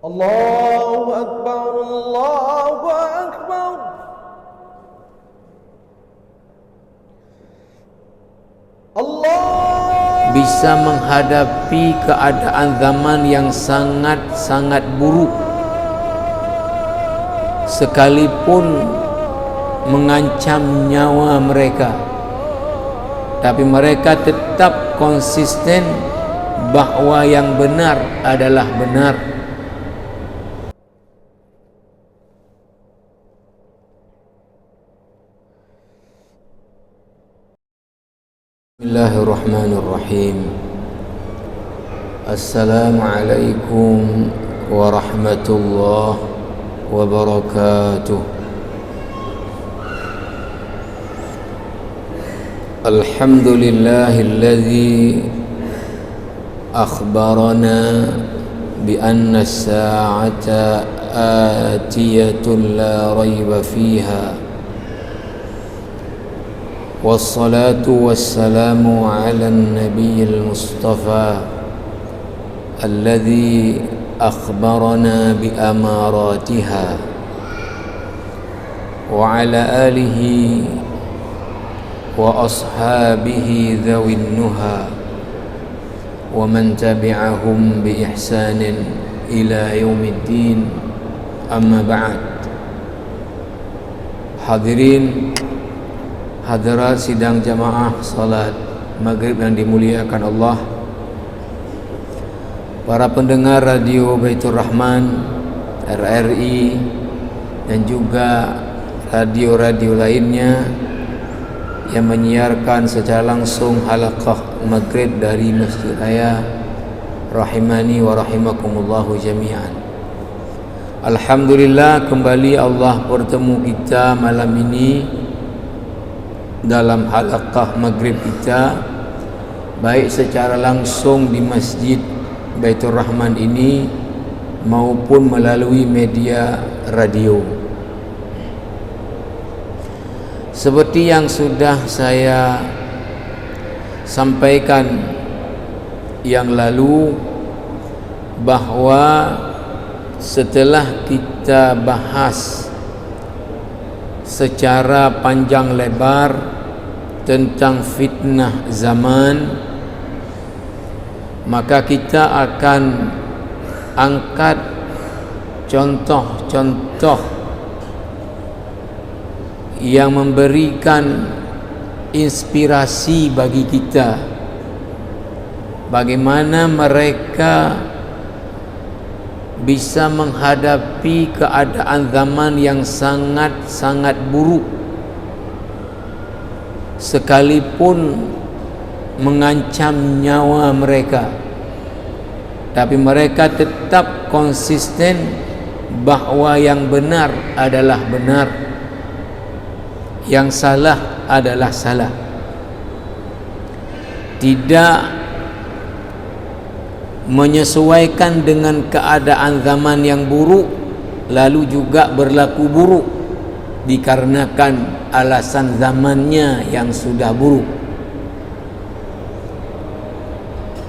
Allahu Akbar, Allahu Akbar. Allah bisa menghadapi keadaan zaman yang sangat-sangat buruk, sekalipun mengancam nyawa mereka, tapi mereka tetap konsisten bahwa yang benar adalah benar. Bismillahirrahmanirrahim. Assalamualaikum warahmatullahi wabarakatuh. Alhamdulillahilladzi akhbarana bi anna as-sa'ata atiyatun la rayba fiha. والصلاة والسلام على النبي المصطفى الذي أخبرنا بأماراتها وعلى آله وأصحابه ذوي النهى ومن تبعهم بإحسان إلى يوم الدين. أما بعد. Hadirin hadirat sidang jamaah salat maghrib yang dimuliakan Allah, para pendengar radio Baitur Rahman, RRI, dan juga radio-radio lainnya yang menyiarkan secara langsung halaqah maghrib dari Masjid Raya, rahimani wa rahimakumullahu jami'an. Alhamdulillah, kembali Allah bertemu kita malam ini dalam halaqah maghrib kita, baik secara langsung di Masjid Baitur Rahman ini maupun melalui media radio. Seperti yang sudah saya sampaikan yang lalu, bahwa setelah kita bahas secara panjang lebar tentang fitnah zaman, maka kita akan angkat contoh-contoh yang memberikan inspirasi bagi kita, bagaimana mereka bisa menghadapi keadaan zaman yang sangat-sangat buruk, sekalipun mengancam nyawa mereka, tapi mereka tetap konsisten bahwa yang benar adalah benar, yang salah adalah salah. Tidak menyesuaikan dengan keadaan zaman yang buruk, lalu juga berlaku buruk dikarenakan alasan zamannya yang sudah buruk.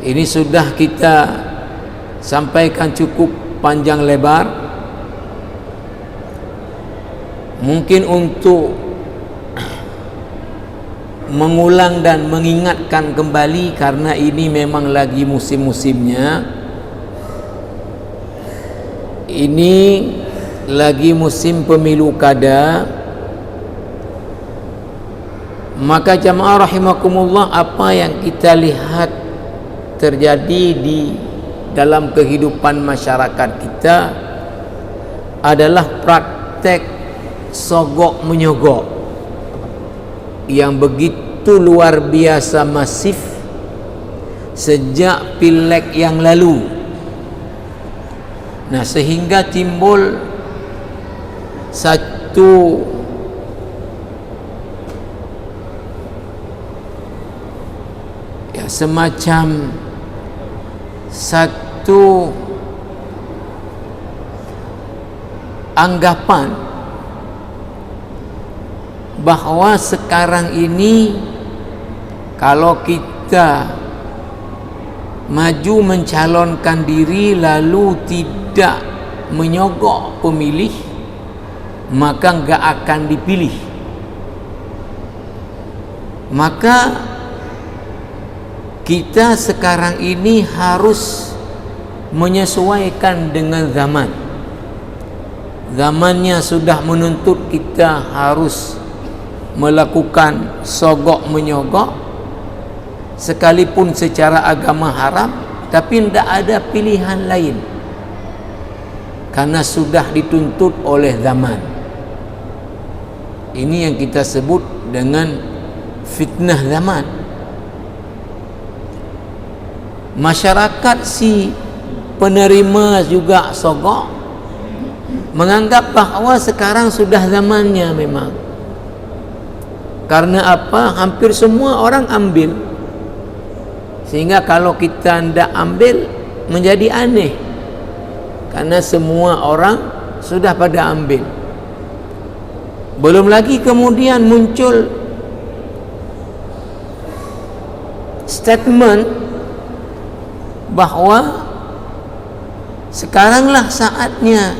Ini sudah kita sampaikan cukup panjang lebar. Mungkin untuk mengulang dan mengingatkan kembali, karena ini memang lagi musim-musimnya. Ini lagi musim pemilu kada, maka jamaah rahimakumullah, apa yang kita lihat terjadi di dalam kehidupan masyarakat kita adalah praktek sogok menyogok yang begitu luar biasa masif sejak Pileg yang lalu. Nah, sehingga timbul satu semacam satu anggapan bahwa sekarang ini kalau kita maju mencalonkan diri lalu tidak menyogok pemilih, maka enggak akan dipilih. Maka kita sekarang ini harus menyesuaikan dengan zaman. Zamannya sudah menuntut kita harus melakukan sogok menyogok, sekalipun secara agama haram, tapi tidak ada pilihan lain karena sudah dituntut oleh zaman. Ini yang kita sebut dengan fitnah zaman. Masyarakat si penerima juga sogok menganggap bahawa sekarang sudah zamannya memang. Karena apa? Hampir semua orang ambil, sehingga kalau kita tidak ambil menjadi aneh, karena semua orang sudah pada ambil. Belum lagi kemudian muncul statement bahawa sekaranglah saatnya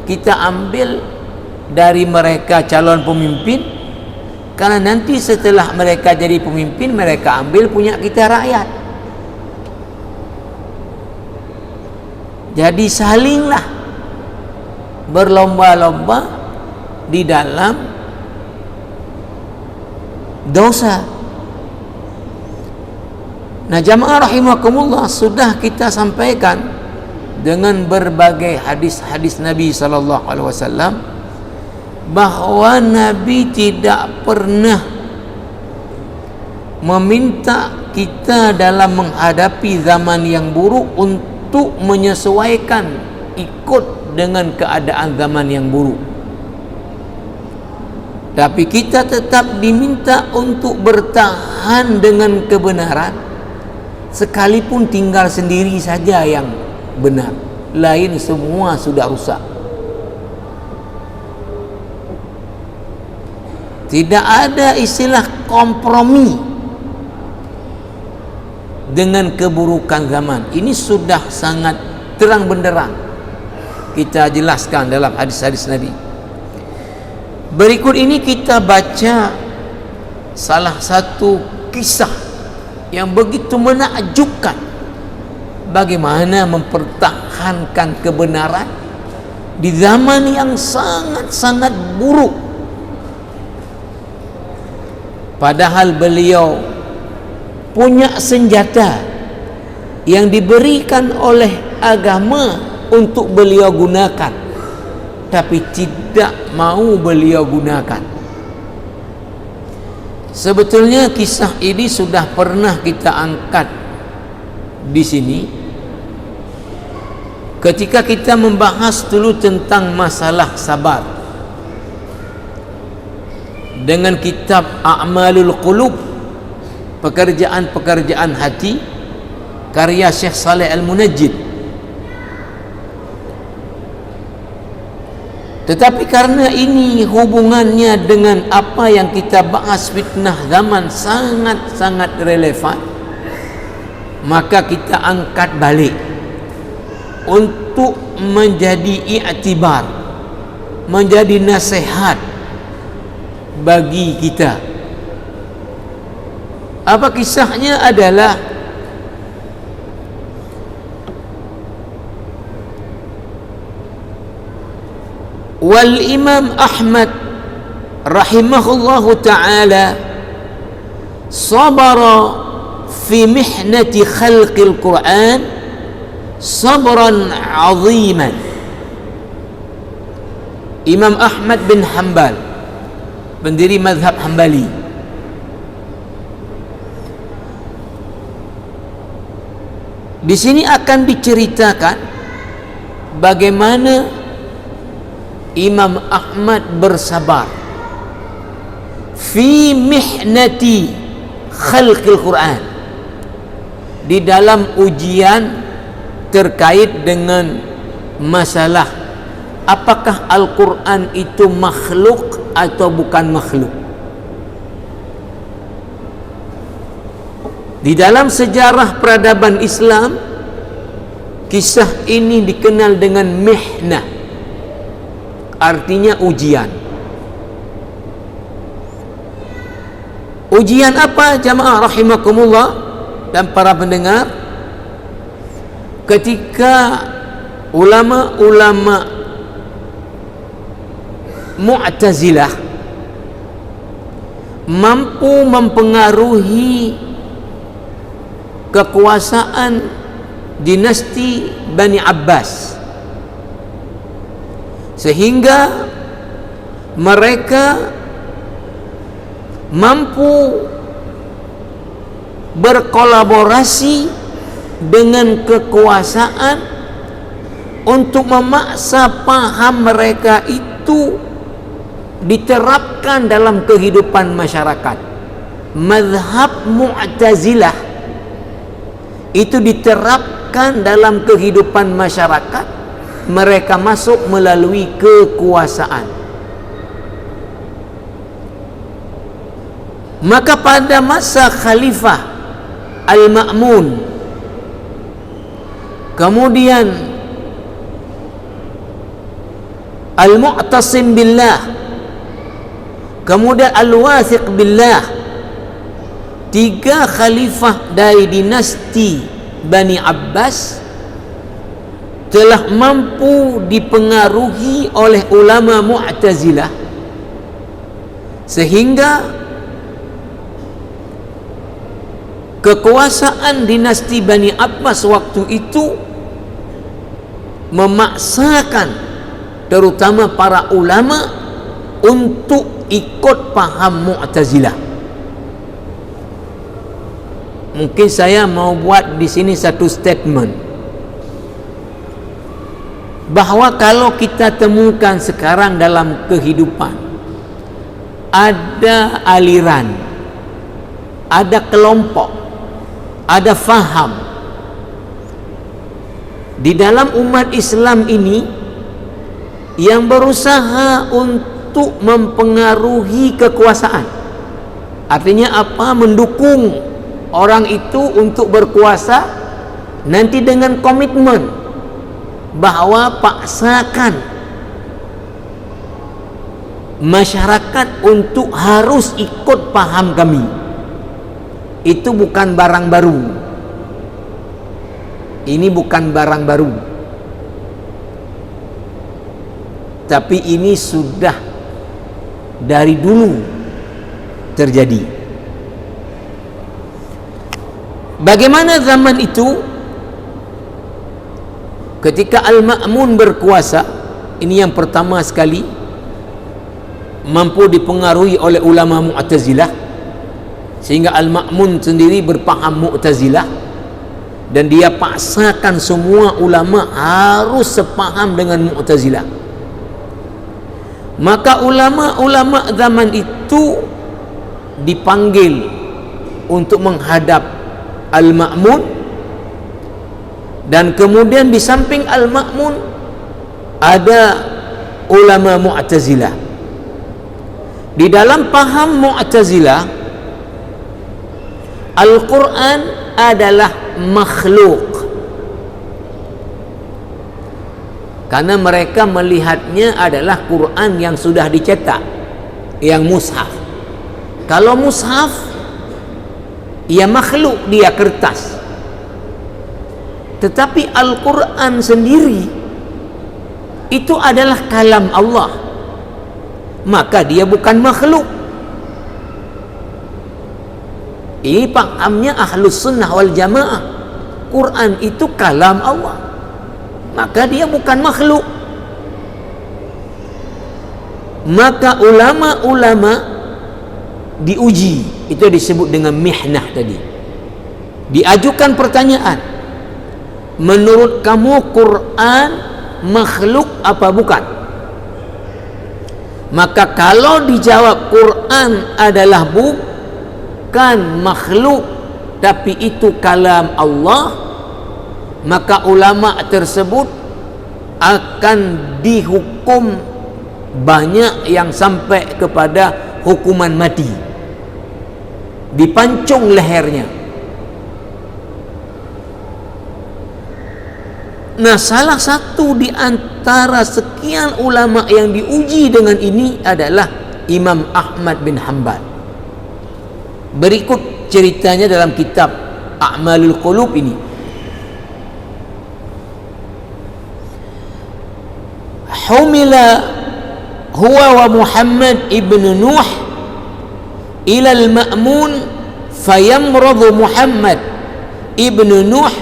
kita ambil dari mereka calon pemimpin, karena nanti setelah mereka jadi pemimpin, mereka ambil punya kita rakyat. Jadi salinglah berlomba-lomba di dalam dosa. Nah, jamaah rahimakumullah, sudah kita sampaikan dengan berbagai hadis-hadis Nabi sallallahu alaihi wasallam bahawa Nabi tidak pernah meminta kita dalam menghadapi zaman yang buruk untuk menyesuaikan ikut dengan keadaan zaman yang buruk. Tapi kita tetap diminta untuk bertahan dengan kebenaran, sekalipun tinggal sendiri saja yang benar, lain semua sudah rusak. Tidak ada istilah kompromi dengan keburukan zaman. Ini sudah sangat terang benderang kita jelaskan dalam hadis-hadis Nabi. Berikut ini kita baca salah satu kisah yang begitu menakjubkan, bagaimana mempertahankan kebenaran di zaman yang sangat-sangat buruk, padahal beliau punya senjata yang diberikan oleh agama untuk beliau gunakan, tapi tidak mau beliau gunakan. Sebetulnya kisah ini sudah pernah kita angkat di sini ketika kita membahas dulu tentang masalah sabar dengan kitab A'malul Qulub, pekerjaan-pekerjaan hati, karya Syekh Saleh Al-Munajjid. Tetapi karena ini hubungannya dengan apa yang kita bahas, fitnah zaman, sangat-sangat relevan, maka kita angkat balik untuk menjadi i'tibar, menjadi nasihat bagi kita. Apa kisahnya? Adalah wal Imam Ahmad rahimahullahu ta'ala sabara fi mihnati khalqil Quran sabran aziman. Imam Ahmad bin Hanbal, pendiri mazhab Hambali, di sini akan diceritakan bagaimana Imam Ahmad bersabar fi mihnati khalqil Quran, di dalam ujian terkait dengan masalah apakah Al-Quran itu makhluk atau bukan makhluk. Di dalam sejarah peradaban Islam, Kisah ini dikenal dengan mihnah, artinya ujian. Ujian apa jamaah rahimakumullah dan para pendengar? Ketika ulama-ulama Mu'tazilah mampu mempengaruhi kekuasaan dinasti Bani Abbas, sehingga mereka mampu berkolaborasi dengan kekuasaan untuk memaksa paham mereka itu diterapkan dalam kehidupan masyarakat. Mazhab Mu'tazilah itu diterapkan dalam kehidupan masyarakat. Mereka masuk melalui kekuasaan. Maka pada masa Khalifah Al-Ma'mun, kemudian Al-Mu'tasim Billah, kemudian Al-Wathiq Billah, 3 khalifah dari dinasti Bani Abbas telah mampu dipengaruhi oleh ulama Mu'tazilah, sehingga kekuasaan dinasti Bani Abbas waktu itu memaksakan terutama para ulama untuk ikut paham Mu'tazilah. Mungkin saya mau buat di sini satu statement bahwa kalau kita temukan sekarang dalam kehidupan ada aliran, ada kelompok, ada faham di dalam umat Islam ini yang berusaha untuk mempengaruhi kekuasaan. Artinya apa? Mendukung orang itu untuk berkuasa, nanti dengan komitmen bahwa paksakan masyarakat untuk harus ikut paham kami. Itu bukan barang baru. Ini bukan barang baru, tapi ini sudah dari dulu terjadi. Bagaimana zaman itu ketika Al-Ma'mun berkuasa? Ini yang pertama sekali mampu dipengaruhi oleh ulama Mu'tazilah, sehingga Al-Ma'mun sendiri berpaham Mu'tazilah dan dia paksakan semua ulama harus sepaham dengan Mu'tazilah. Maka ulama-ulama zaman itu dipanggil untuk menghadap Al-Ma'mun, dan kemudian di samping Al-Ma'mun ada ulama Mu'tazilah. Di dalam paham Mu'tazilah, Al-Quran adalah makhluk, karena mereka melihatnya adalah Quran yang sudah dicetak, yang mushaf. Kalau mushaf, ia makhluk, dia kertas. Tetapi Al-Quran sendiri itu adalah kalam Allah, maka dia bukan makhluk. Ini pahamnya Ahlus Sunnah wal Jamaah. Quran itu kalam Allah, maka dia bukan makhluk. Maka ulama-ulama diuji, itu disebut dengan mihnah tadi. Diajukan pertanyaan, menurut kamu Quran makhluk apa bukan? Maka kalau dijawab Quran adalah bukan makhluk tapi itu kalam Allah, maka ulama tersebut akan dihukum, banyak yang sampai kepada hukuman mati, dipancung lehernya. Nah, salah satu di antara sekian ulama yang diuji dengan ini adalah Imam Ahmad bin Hanbal. Berikut ceritanya dalam kitab A'malul Qulub ini. Humila huwa wa Muhammad ibn Nuh ila al-Ma'mun fayamradu Muhammad ibn Nuh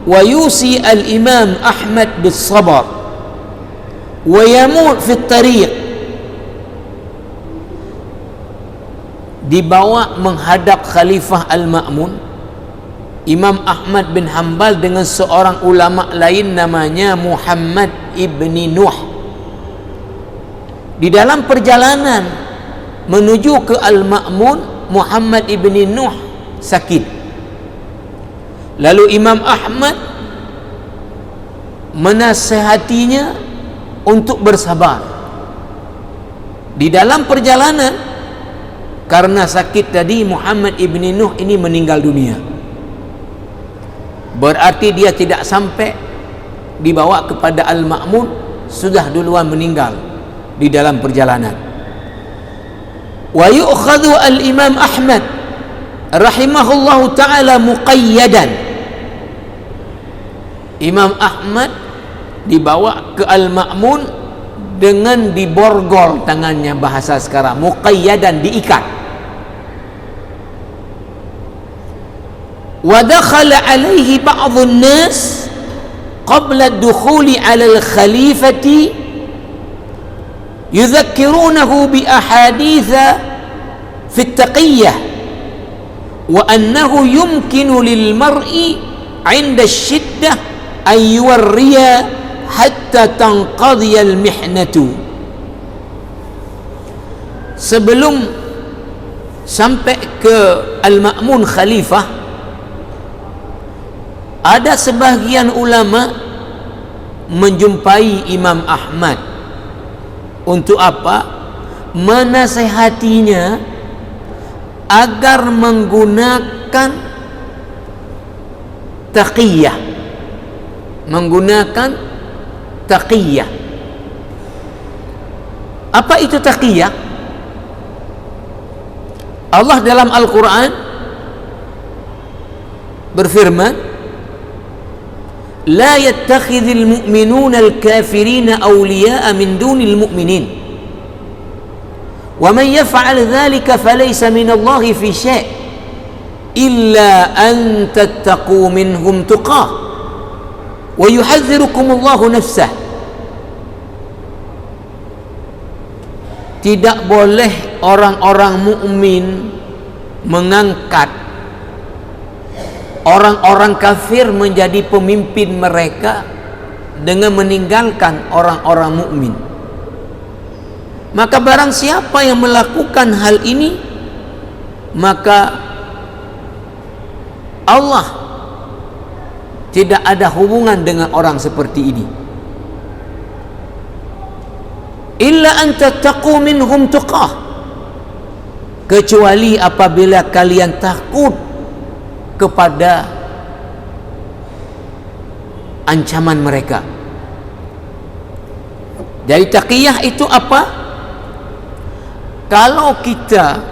wa yusi al-Imam Ahmad bis-sabr wa yamut fi at-tariq. Dibawa menghadap Khalifah Al-Ma'mun Imam Ahmad bin Hanbal dengan seorang ulama lain namanya Muhammad ibni Nuh. Di dalam perjalanan menuju ke Al-Ma'mun, Muhammad ibni Nuh sakit. Lalu Imam Ahmad menasihatinya untuk bersabar. Di dalam perjalanan, karena sakit tadi, Muhammad ibni Nuh ini meninggal dunia. Berarti dia tidak sampai dibawa kepada Al-Ma'mun, sudah duluan meninggal di dalam perjalanan. Wa yu'khadhu al-Imam Ahmad rahimahullahu ta'ala muqayyadan. Imam Ahmad dibawa ke Al-Ma'mun dengan diborgol tangannya, bahasa sekarang, muqayyadan, diikat. Wa dakhala alaihi ba'dhun nas qabla ad-dukhuli 'ala al-khalifati yudhakkirunahu bi ahaditha fi at-taqiyyah wa annahu yumkinu lil mar'i 'inda ash-shiddah an yuwarriya hatta tanqadhiya al-mihnatu. Sebelum sampai ke Al-Ma'mun Khalifah, ada sebahagian ulama menjumpai Imam Ahmad. Untuk apa? Menasihatinya agar menggunakan taqiyah. Menggunakan taqiyah. Apa itu taqiyah? Allah dalam Al-Quran berfirman, لا يتخذ المؤمنون الكافرين أولياء من دون المؤمنين ومن يفعل ذلك فليس من الله في شيء إلا أن تتقوا منهم تقاه ويحذركم الله نفسه. Tidak boleh orang-orang mukmin mengangkat orang-orang kafir menjadi pemimpin mereka dengan meninggalkan orang-orang mukmin. Maka barang siapa yang melakukan hal ini, maka Allah tidak ada hubungan dengan orang seperti ini. Illa an tattaqu minhum tuqah, kecuali apabila kalian takut kepada ancaman mereka. Jadi taqiyah itu apa? Kalau kita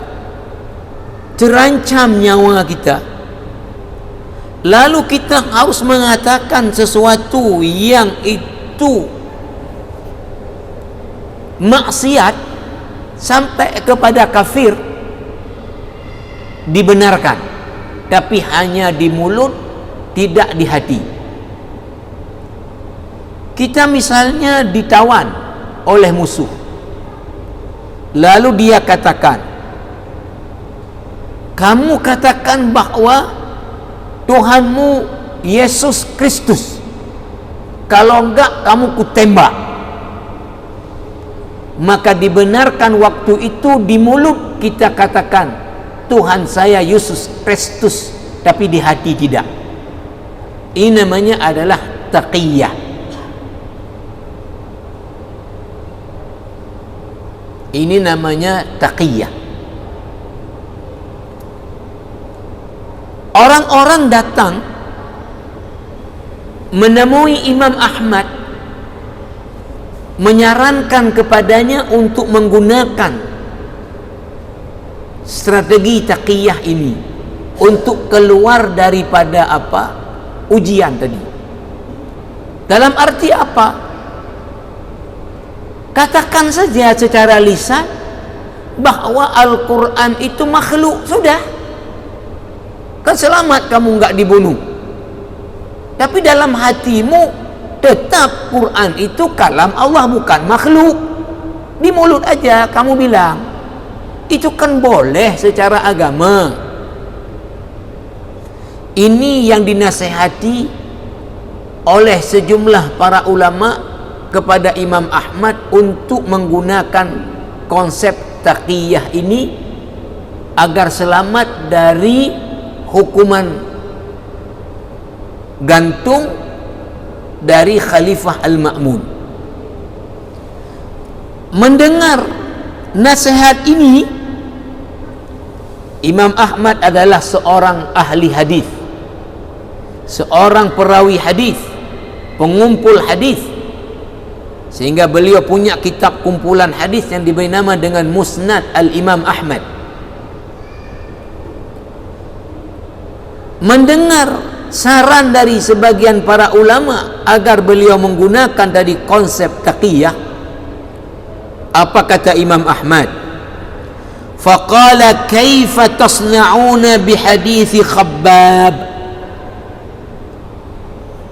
terancam nyawa kita, lalu kita harus mengatakan sesuatu yang itu maksiat sampai kepada kafir, dibenarkan. Tapi hanya di mulut, tidak di hati. Kita misalnya ditawan oleh musuh, lalu dia katakan, kamu katakan bahwa Tuhanmu Yesus Kristus, kalau enggak kamu kutembak. Maka dibenarkan waktu itu di mulut kita katakan Tuhan saya Yesus Kristus, tapi di hati tidak. Ini namanya adalah taqiyah. Ini namanya taqiyah. Orang-orang datang menemui Imam Ahmad, menyarankan kepadanya untuk menggunakan strategi taqiyah ini untuk keluar daripada ujian tadi. Dalam arti apa? Katakan saja secara lisan bahwa Al-Quran itu makhluk, sudah, kan selamat kamu nggak dibunuh. Tapi dalam hatimu tetap Quran itu kalam Allah, bukan makhluk. Di mulut aja kamu bilang, itu kan boleh secara agama. Ini yang dinasehati oleh sejumlah para ulama kepada Imam Ahmad untuk menggunakan konsep taqiyah ini agar selamat dari hukuman gantung dari Khalifah Al-Ma'mun. Mendengar nasihat ini, Imam Ahmad adalah seorang ahli hadis, seorang perawi hadis, pengumpul hadis, sehingga beliau punya kitab kumpulan hadis yang diberi nama dengan Musnad Al-Imam Ahmad. Mendengar saran dari sebagian para ulama agar beliau menggunakan dari konsep taqiyah, apa kata Imam Ahmad? Faqala kaifa tasna'una bihadithi Khabbab?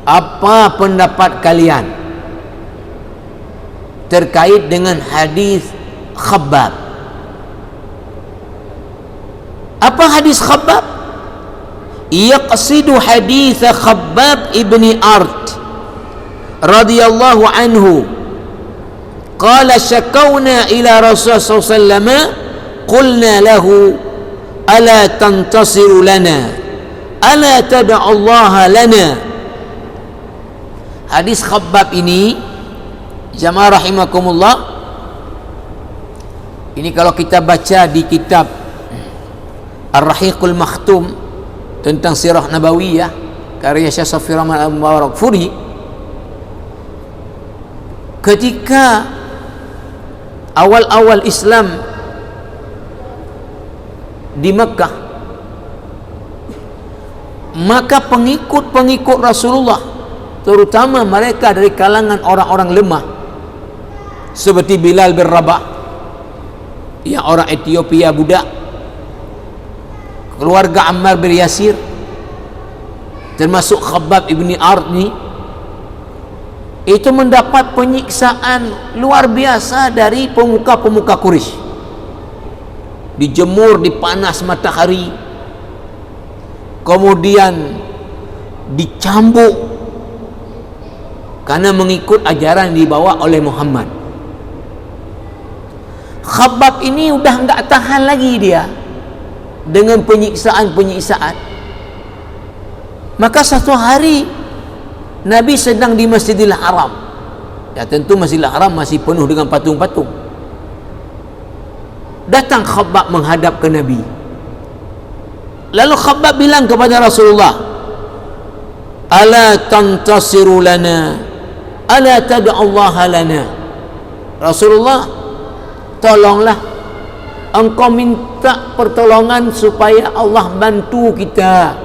Apa pendapat kalian terkait dengan hadis Khabbab? Apa hadis Khabbab? Yaqsidu hadis Khabbab ibni Art radhiyallahu anhu qala syakawna ila Rasulullah sallallahu alaihi wasallam qulna lahu ala tantasiru lana ala tad'u Allah lana. Hadis Khabbab ini, jamaah rahimakumullah, ini kalau kita baca di kitab Ar-Rahiqul Makhtum tentang Sirah Nabawiyah karya Syekh Safi Rahman Al-Mubarakfuri, ketika awal-awal Islam di Mekah, maka pengikut-pengikut Rasulullah, terutama mereka dari kalangan orang-orang lemah seperti Bilal bin Rabah yang orang Ethiopia budak, keluarga Ammar bin Yasir, termasuk Khabbab ibni Art ni, itu mendapat penyiksaan luar biasa dari pemuka-pemuka Quraisy. Dijemur di panas matahari, kemudian dicambuk karena mengikut ajaran yang dibawa oleh Muhammad. Khabbab ini udah enggak tahan lagi dia dengan penyiksaan-penyiksaan. Maka satu hari Nabi sedang di Masjidil Haram. Ya tentu Masjidil Haram masih penuh dengan patung-patung. Datang Khabbab menghadap ke Nabi. Lalu Khabbab bilang kepada Rasulullah, ala tantasiru lana ala tad'u Allah lana. Rasulullah, tolonglah engkau minta pertolongan supaya Allah bantu kita.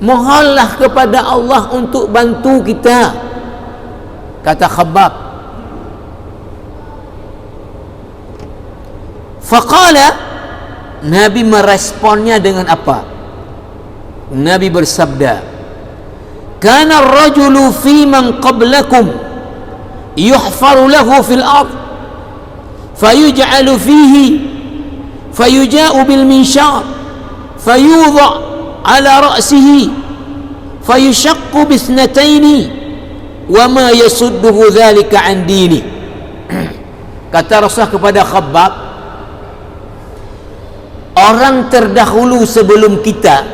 Mohonlah kepada Allah untuk bantu kita, kata Khabbab. Faqala, Nabi meresponnya dengan apa? Nabi bersabda, kana ar-rajulu fi man qablakum yuhfaru lahu fil ard fayuj'alu fihi fayuja'u bil minshar fayudha ala ra'sihi fayushaqqu bisnataini wa ma yasudduhu dhalika an dini. Kata Rasulullah kepada Khabbab, orang terdahulu sebelum kita,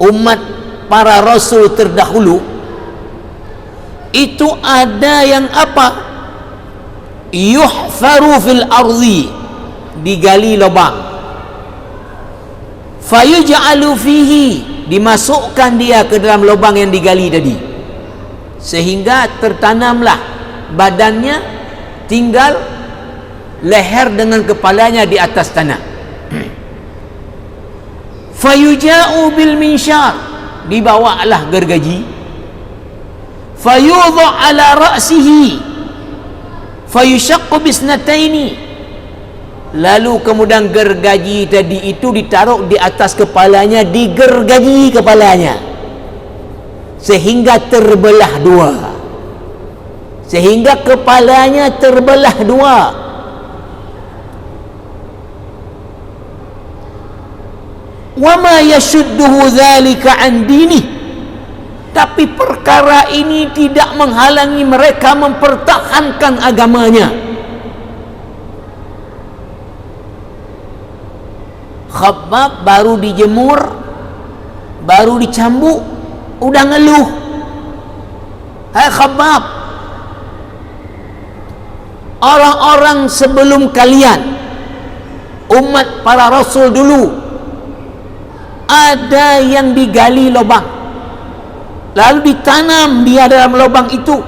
umat para rasul terdahulu, itu ada yang apa? Yuhfaru fil ardi, digali lubang, fayuj'alu fihi, dimasukkan dia ke dalam lubang yang digali tadi, sehingga tertanamlah badannya, tinggal leher dengan kepalanya di atas tanah. Fayuja'u bil minsyar, dibawalah gergaji, fayudha' ala ra'sihi fayushaqqu bisnataini, lalu kemudian gergaji tadi itu ditaruh di atas kepalanya, digergaji kepalanya sehingga terbelah dua, sehingga kepalanya terbelah dua. Wa ma yashudduhu dzalika an dinih, tapi perkara ini tidak menghalangi mereka mempertahankan agamanya. Khabbab baru dijemur, baru dicambuk, udah ngeluh. Hai Khabbab, orang-orang sebelum kalian, umat para rasul dulu, ada yang digali lubang, lalu ditanam dia dalam lubang itu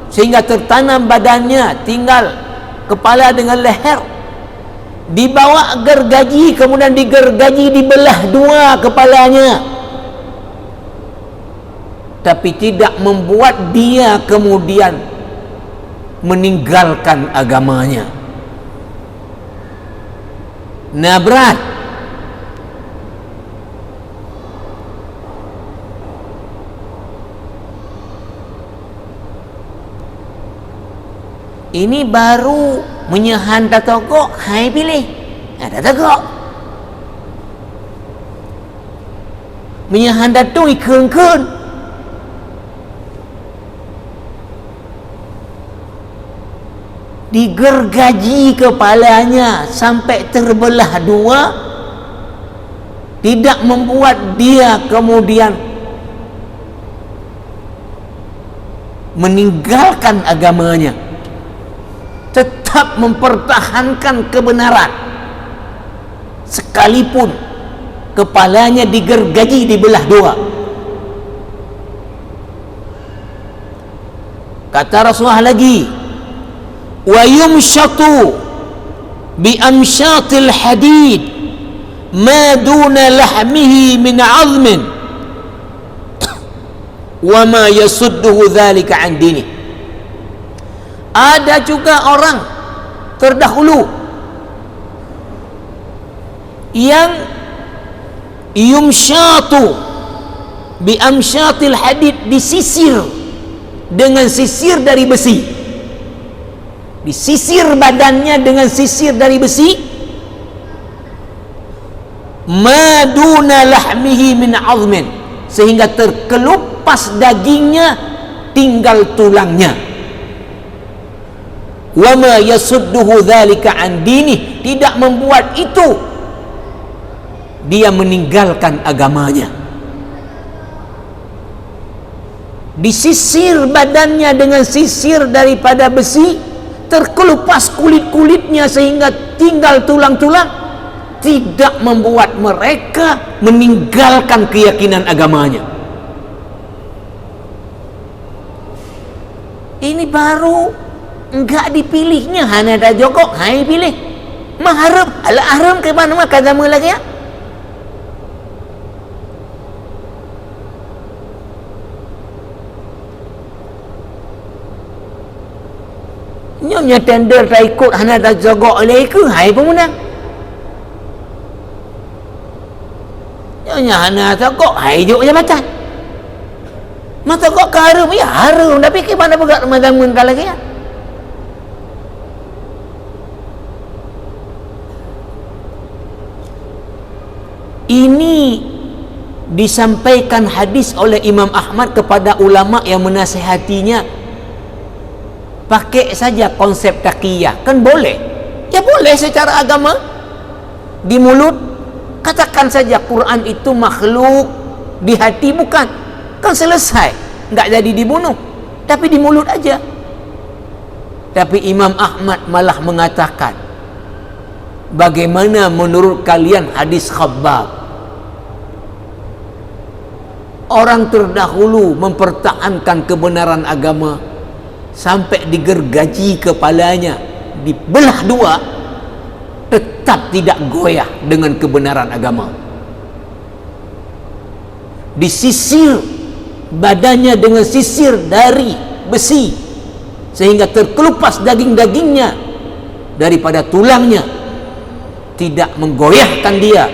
sehingga tertanam badannya, tinggal kepala dengan leher, dibawa gergaji, kemudian digergaji, dibelah dua kepalanya, tapi tidak membuat dia kemudian meninggalkan agamanya. Nah, berat. Ini baru menyahan datogok, hai pilih. Ada datogok. Menyahan datung ikun-kun. Digergaji kepalanya sampai terbelah dua, tidak membuat dia kemudian meninggalkan agamanya, tetap mempertahankan kebenaran sekalipun kepalanya digergaji, dibelah dua. Kata Rasulullah lagi, wa yumshatu bi amshatil hadid ma duna lahmihi min 'azmin wa ma yasudduhu dzalika 'an dini. Ada juga orang terdahulu yang yumshatu bi amshatil hadid, disisir dengan sisir dari besi, disisir badannya dengan sisir dari besi, maduna lahmihi min 'azmin, sehingga terkelupas dagingnya, tinggal tulangnya. Wa ma yasudduhu dzalika an dinih, tidak membuat itu dia meninggalkan agamanya. Disisir badannya dengan sisir daripada besi, terkelupas kulit-kulitnya sehingga tinggal tulang-tulang, tidak membuat mereka meninggalkan keyakinan agamanya. Ini baru enggak dipilihnya, hanya ada jokok, hai pilih. Maharam, ala haram ke mana mah agama lagi ya? Nyonya tender tak ikut, hanya ada jokok oleh ke, hai pemenang. Nyonya hanya jokok, hai jok jabatan. Mata kok haram, ya haram, tapi ke mana pegang Ramadan munkar lagi ya? Ini disampaikan hadis oleh Imam Ahmad kepada ulama yang menasihatinya, pakai saja konsep taqiyah, kan boleh, ya boleh secara agama, di mulut katakan saja Quran itu makhluk, di hati bukan, kan selesai, nggak jadi dibunuh, tapi di mulut aja. Tapi Imam Ahmad malah mengatakan, bagaimana menurut kalian hadis Khabbab? orang terdahulu mempertahankan kebenaran agama sampai digergaji kepalanya, dibelah dua, tetap tidak goyah dengan kebenaran agama. Disisir badannya dengan sisir dari besi sehingga terkelupas daging-dagingnya daripada tulangnya, tidak menggoyahkan dia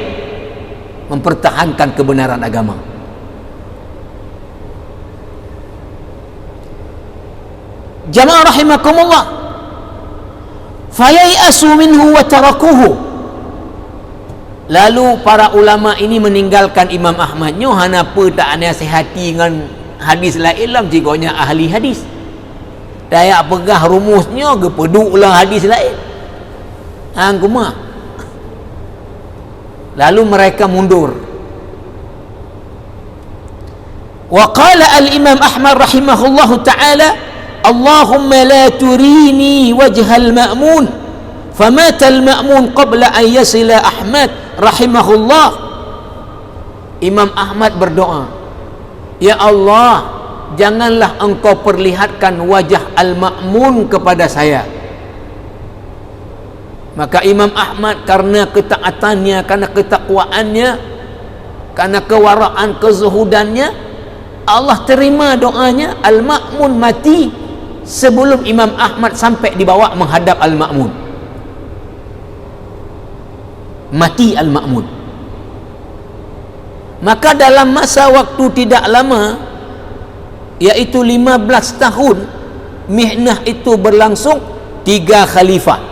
mempertahankan kebenaran agama. Jamaah rahimakumullah, fayayasu minhu wa tarakuhu. Lalu para ulama ini meninggalkan Imam Ahmad. Nyo hanapa tak nasihati dengan hadis la ilam jikonya ahli hadis. Daya pegah rumusnya ke peduklah hadis lain. Hang kumah. Lalu mereka mundur. Wa qala al-Imam Ahmad rahimahullahu ta'ala, Allahumma la turini wajhal ma'mun, famata al-ma'mun qabla an yasila Ahmad rahimahullah. Imam Ahmad berdoa, ya Allah, janganlah engkau perlihatkan wajah al-ma'mun kepada saya. Maka Imam Ahmad karena ketaatannya, karena ketakwaannya, karena kewaraan, kezuhudannya, Allah terima doanya. Al-Ma'mun mati sebelum Imam Ahmad sampai dibawa menghadap Al-Ma'mun. Mati Al-Ma'mun. Maka dalam masa waktu tidak lama, yaitu 15 tahun, mihnah itu berlangsung 3 khalifah.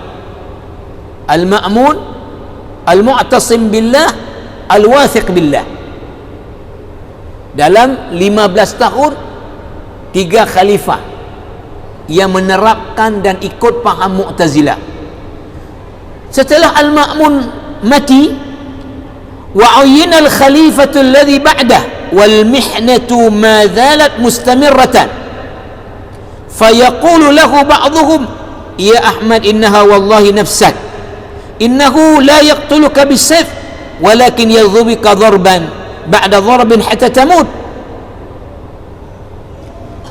Al-Ma'mun, Al-Mu'tasim billah, Al-Wathiq billah. Dalam 15 tahun 3 khalifah yang menerapkan dan ikut paham Mu'tazilah. Setelah Al-Ma'mun mati, wa uyyina al-khalifatu alladhi ba'dah wal mihnatu ma zalat mustamirratan, fayaqulu lahu ba'dhuhum ya Ahmad innaha wallahi nafsak innahu la yaqtuluka bisayf walakin yadhubika dharban ba'da dharbin hatta tamut.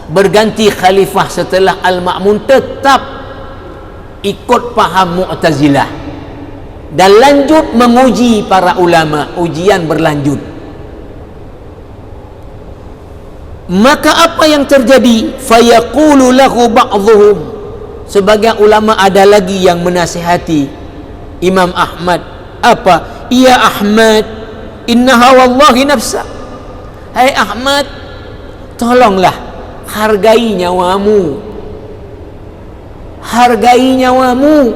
Berganti khalifah setelah Al-Ma'mun tetap ikut paham Mu'tazilah dan lanjut menguji para ulama. Ujian berlanjut. Maka apa yang terjadi? Fayaqulu lahu ba'dhuhum, sebagian ulama ada lagi yang menasihati Imam Ahmad. Apa? Ya Ahmad, innaha wallahi nafsa. Hai Ahmad, tolonglah hargai nyawamu. Hargai nyawamu.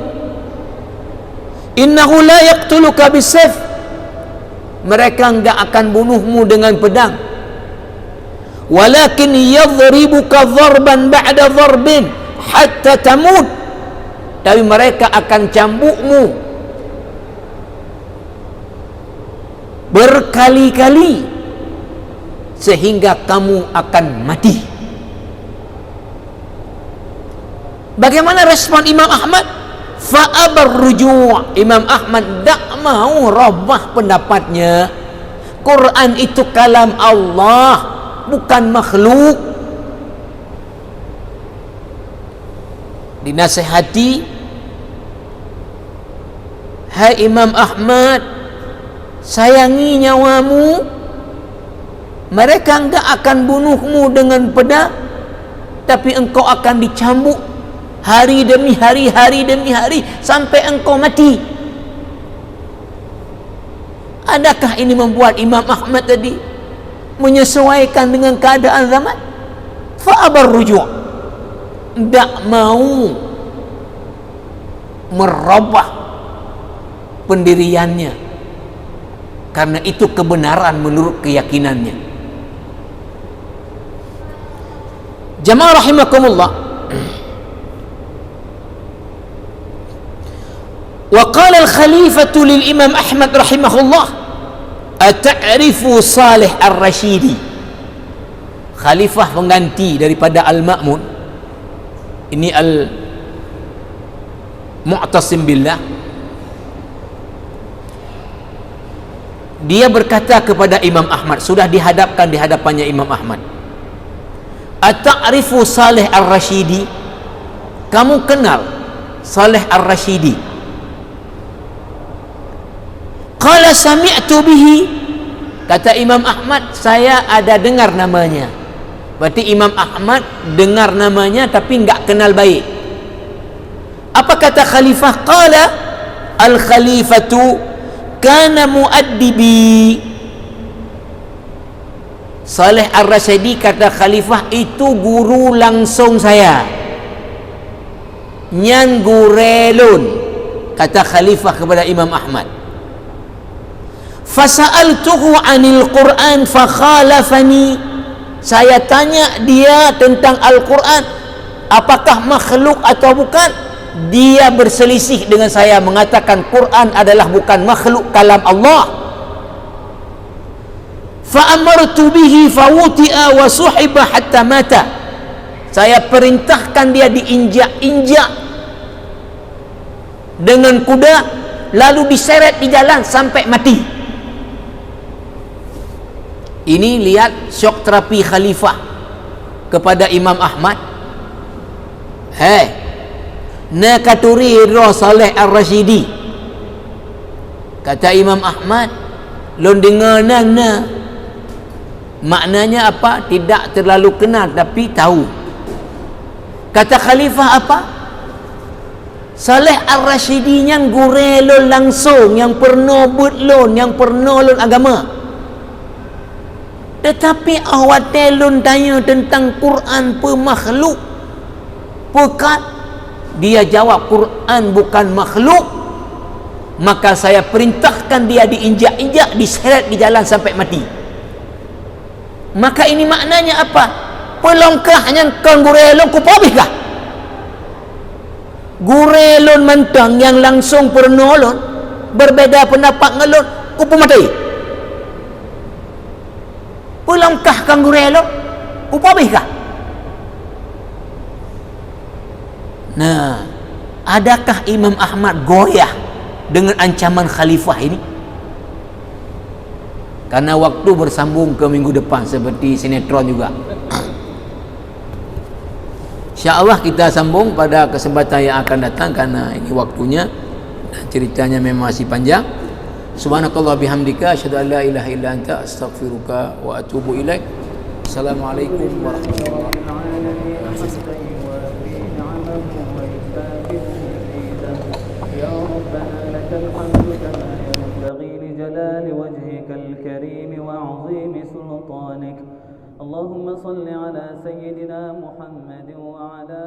Innahu la yaqtuluka bisayf. Mereka enggak akan bunuhmu dengan pedang. Walakin yadhribuka dharban ba'da dharbin hatta tamut. Tapi mereka akan cambukmu berkali-kali sehingga kamu akan mati. Bagaimana respon Imam Ahmad? Fa'abar ruju'. Imam Ahmad tak mau robah pendapatnya. Quran itu kalam Allah, bukan makhluk. Dinasihati, hai Imam Ahmad, sayangi nyawamu. Mereka enggak akan bunuhmu dengan pedang, tapi engkau akan dicambuk hari demi hari, hari demi hari, sampai engkau mati. Adakah ini membuat Imam Ahmad tadi menyesuaikan dengan keadaan zaman? Fa'abar ruju', tidak mau merubah pendiriannya, karena itu kebenaran menurut keyakinannya. Jamaah rahimakumullah, wa qala al-khalifatu lil Imam Ahmad rahimahullah, ata'rifu Salih Ar-Rashidi, khalifah pengganti daripada Al-Ma'mun, ini Al-Mu'tasim billah. dia berkata kepada Imam Ahmad, sudah dihadapkan di hadapannya Imam Ahmad, ata'rifu Saleh Ar-Rashidi, kamu kenal Saleh Ar-Rashidi? Qala sami'tu bihi, kata Imam Ahmad, saya ada dengar namanya. Berarti Imam Ahmad dengar namanya tapi enggak kenal baik. Apa kata khalifah? Qala al-khalifatu kana muaddibi. Saleh Ar-Rashidi kata khalifah, itu guru langsung saya, nyan gurelun, kata khalifah kepada Imam Ahmad. Fasa'altuhu 'anil Qur'an fakhalafani, saya tanya dia tentang Al-Quran, apakah makhluk atau bukan. Dia berselisih dengan saya, mengatakan Quran adalah bukan makhluk, kalam Allah. Fa'amartu bihi fawuti'a wa suhiba hatta mata, saya perintahkan dia diinjak-injak dengan kuda, lalu diseret di jalan sampai mati. Ini lihat syok terapi khalifah kepada Imam Ahmad. Nakaturi roh Saleh Ar-Rashidi, kata Imam Ahmad, lon dengar nana, maknanya apa? Tidak terlalu kenal tapi tahu. Kata khalifah apa? Saleh Ar-Rashidi yang gurelon langsung, yang pernah butlon, yang pernah lon agama. Tetapi awak telun tanya tentang Quran pemakhluk, pekat. Dia jawab Quran bukan makhluk, maka saya perintahkan dia diinjak-injak, diseret di jalan sampai mati. Maka ini maknanya apa? Pelongkahnya kan gurelon kupabihkah? Gurelon mentang yang langsung pernolon, berbeda pendapat ngelon, kupamatai. Pelongkahkan gurelon kupabihkah? Nah, adakah Imam Ahmad goyah dengan ancaman khalifah ini? Karena waktu bersambung ke minggu depan seperti sinetron juga. InsyaAllah kita sambung pada kesempatan yang akan datang, karena ini waktunya dan ceritanya memang masih panjang. Subhanakallah bihamdika asyhadu an la ilaha illa anta astaghfiruka wa atubu ilaik. Assalamualaikum warahmatullahi wabarakatuh. الحمد كما ينبغي لجلال وجهك الكريم وعظيم سلطانك. اللهم صل على سيدنا محمد وعلى